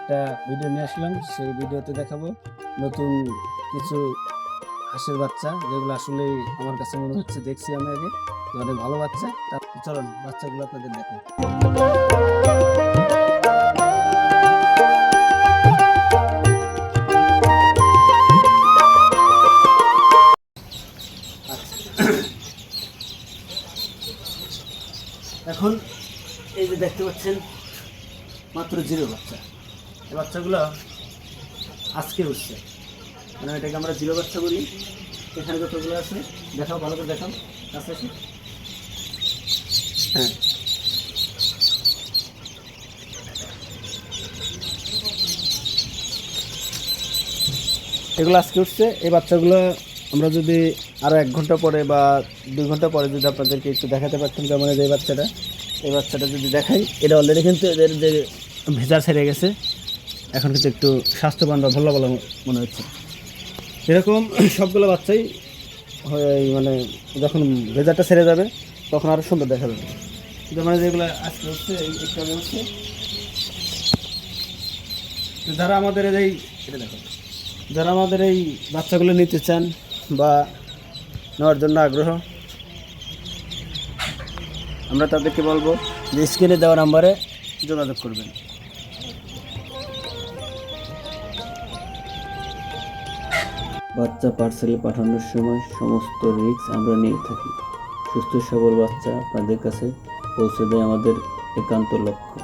একটা ভিডিও নিয়ে আসলাম। সেই ভিডিওতে দেখাবো নতুন কিছু হাঁসের বাচ্চা, যেগুলো আসলে আমার কাছে মনে হচ্ছে, দেখছি আমি আগে তো অনেক ভালো বাচ্চা। চলুন বাচ্চাগুলো আপনাদের দেখো। এখন এই যে দেখতে পাচ্ছেন মাত্র 0 বাচ্চা। এই বাচ্চাগুলো আজকে উঠছে, মানে এটাকে আমরা 0 বাচ্চা বলি। এখানে যতগুলো আছে দেখাও, ভালো করে দেখাও, কাছে আছে। হ্যাঁ, এগুলো আজকে উঠছে। এই বাচ্চাগুলো আমরা যদি আরও 1 ঘন্টা পরে বা 2 ঘন্টা পরে যদি আপনাদেরকে একটু দেখাতে পারতাম, যেমন এই বাচ্চাটা যদি দেখাই, এটা অলরেডি কিন্তু এদের যে ভেজা ছেড়ে গেছে, এখন কিন্তু একটু স্বাস্থ্যবান বা ভালো ভালো মনে হচ্ছে। এরকম সবগুলো বাচ্চাই মানে যখন ভেজাটা ছেড়ে যাবে তখন আরও সুন্দর দেখা যাবে। যেমন যেগুলো আজকে হচ্ছে একটা হচ্ছে, যারা আমাদের এই এটা দেখো, যারা আমাদের এই বাচ্চাগুলো নিতে চান বা নেওয়ার জন্য আগ্রহ, আমরা তাদেরকে বলবো যে স্ক্রিনে দেওয়া নাম্বারে যোগাযোগ করবেন। বাচ্চা পার্সেলে পাঠানোর সময় সমস্ত রিস্ক আমরা নিয়ে থাকি। সুস্থ সবল বাচ্চা আপনাদের কাছে পৌঁছে দেয় আমাদের একান্ত লক্ষ্য।